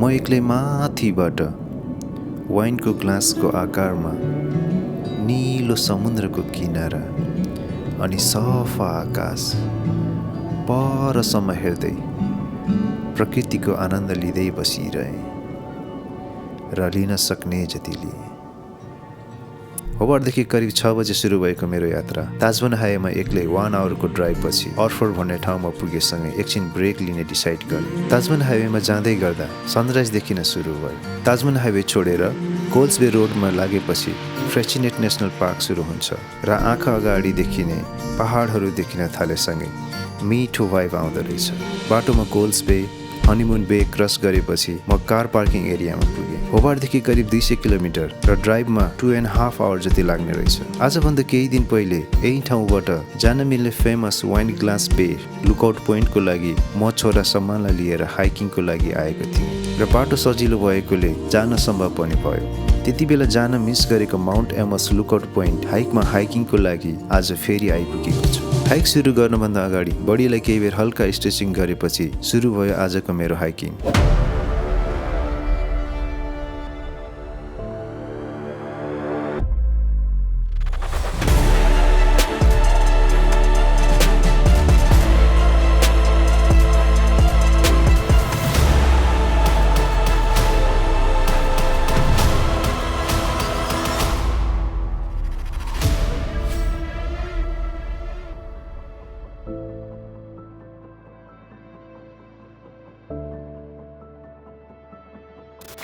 म एक्लै माथिबाट वाइनको ग्लासको आकारमा नीलो समुद्रको किनारा अनि सफा आकाश परसम्म हेर्दै प्रकृतिको आनन्द लिँदै बसिरहे र लिन सक्ने जति लिए। होबारदेखि करिब 6 बजे सुरु भएको मेरो यात्रा ताजमहल हाइवेमा एक्लै 1 आवरको ड्राइभ पछि अर्फोर्ड भन्ने ठाउँमा पुगेसँगै एकछिन ब्रेक लिने डिसाइड गरेँ। ताजमहल हाइवेमा जाँदै गर्दा सनराइज देखिन सुरु भयो। ताजमहल हाइवे छोडेर गोल्स बे रोडमा लागेपछि फ्रेसिनेट नेसनल पार्क सुरु हुन्छ र आँखा अगाडि देखिने पहाडहरू देखिन थालेसँगै मिठो भाइब आउँदो रहेछ। बाटोमा गोल्स बे हनीमुन बे क्रस गरेपछि म कार पार्किङ एरियामा पुगेँ। होबारदेखि करिब 200 किलोमिटर र ड्राइभमा 2.5 आवर जति लाग्ने रहेछ। आजभन्दा केही दिन पहिले यही ठाउँबाट जान मिल्ने फेमस वाइन ग्लास बे लुकआउट पोइन्टको लागि म छोरा सम्मानलाई लिएर हाइकिङको लागि आएको थिएँ र बाटो सजिलो भएकोले जान सम्भव पनि भयो। त्यति बेला जान मिस गरेको माउन्ट एमस लुकआउट पोइन्ट हाइकमा हाइकिङको लागि आज फेरि आइपुगेको छु। हाइक सुरु गर्नुभन्दा अगाडि बडीलाई केही बेर हल्का स्ट्रेचिङ गरेपछि सुरु भयो आजको मेरो हाइकिङ।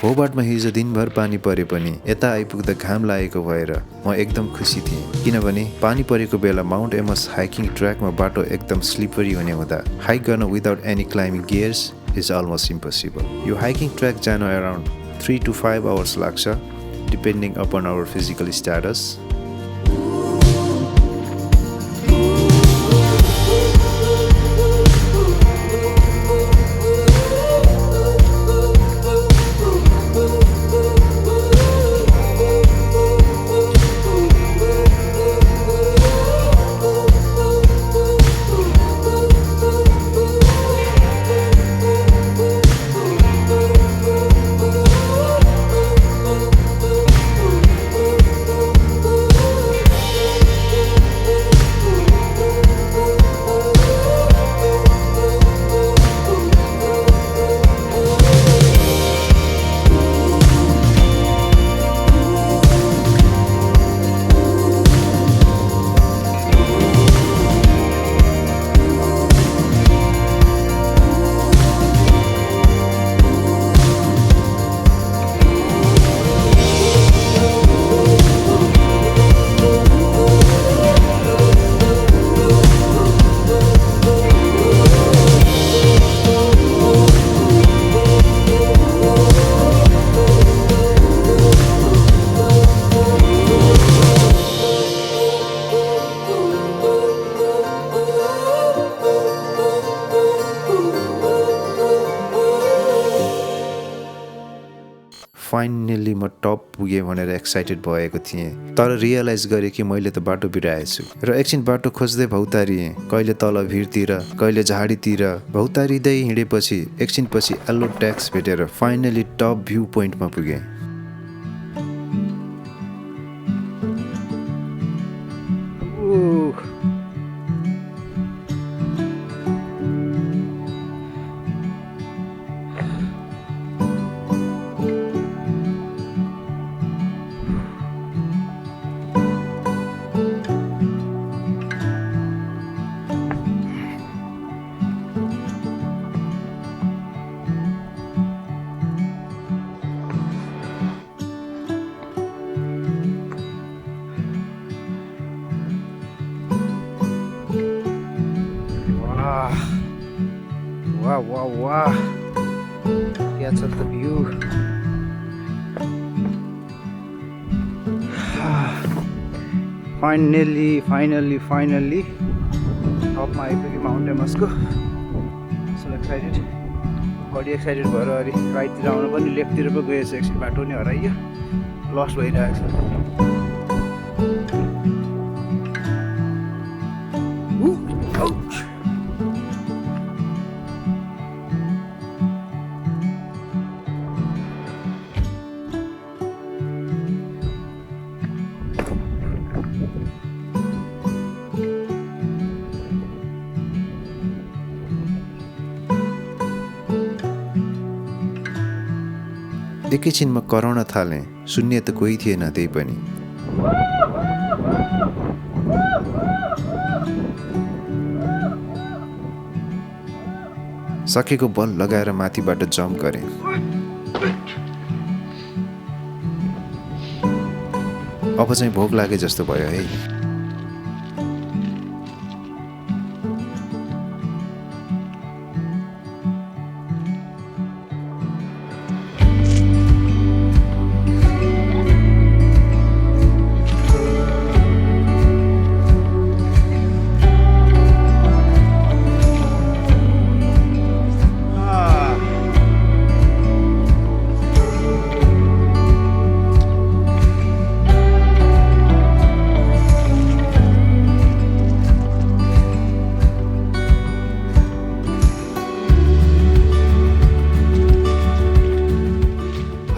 होबार्टमा हिजो दिनभर पानी परे पनि यता आइपुग्दा घाम लागेको भएर म एकदम खुसी थिएँ, किनभने पानी परेको बेला माउन्ट एमस हाइकिङ ट्र्याकमा बाटो एकदम स्लिपरी हुने हुँदा हाइक गर्न without any climbing gears is almost impossible. यो हाइकिङ ट्र्याक जान अराउन्ड 3 to 5 आवर्स लाग्छ depending upon our physical status. Finally म टप पुगेँ भनेर एक्साइटेड भएको थिएँ, तर रियलाइज गरेँ कि मैले त बाटो बिराएछु र एकछिन बाटो खोज्दै भौतारिएँ। कहिले तल भिरतिर कहिले झाडीतिर भौतारिँदै हिँडेपछि एकछिनपछि येल्लो ट्याक्स भेटेर फाइनली टप भ्यू पोइन्टमा पुगेँ। वाह क्या छ त भ्यू। फाइनली टपमा आइपुग्यो माउन्ट एमसको। सो एक्साइटेड, बडी एक्साइटेड भएर अलि राइटतिर आउनु पनि लेफ्टतिर पो गएछ, एकछिन बाटो नि हराइयो, लस्ट भइरहेको छ। एकैछिनमा कराउन थालेँ, सुन्ने त कोही थिएन त्यही पनि। सकेको बल लगाएर माथिबाट जम्प गरेँ। अब चाहिँ भोक लागे जस्तो भयो है।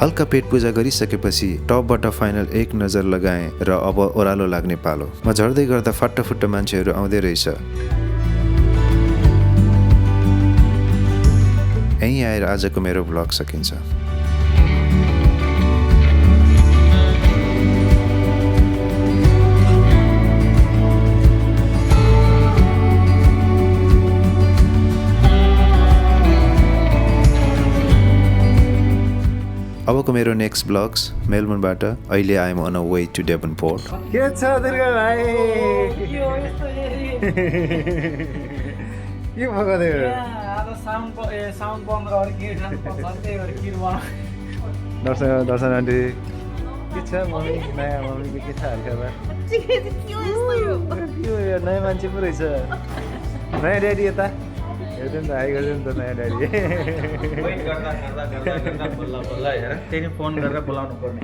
हल्का पेट पूजा गरिसकेपछि टपबाट फाइनल एक नजर लगाएँ र अब ओह्रालो लाग्ने पालो। म झर्दै गर्दा फट्टफुट्ट मान्छेहरू आउँदै रहेछ। यहीँ आएर आजको मेरो भ्लग सकिन्छ। अबको मेरो नेक्स्ट ब्लग्स मेलबर्नबाट। अहिले I'm on a way to डेभनपोर्ट। के छ दुर्गा भाइ? के भएको थियो? दर्शन आन्टी के छ? मम्मी नयाँ मम्मीको के छ हालखबर? नयाँ मान्छे पो रहेछ। नयाँ ड्याडी यता हेर्नु नि त, हाई गर्नु नि त नयाँ ड्याडी। बल्ल हेर त्यही फोन गरेर बोलाउनु पर्ने।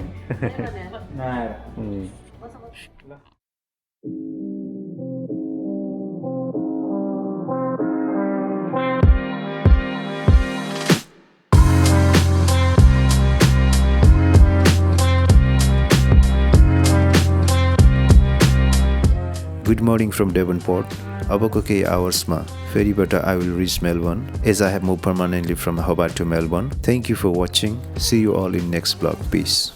Good morning from Devonport. अबको केही आवर्समा फेरिबाट I will reach Melbourne as I have moved permanently from Hobart to Melbourne. Thank you for watching. See you all in next vlog. Peace.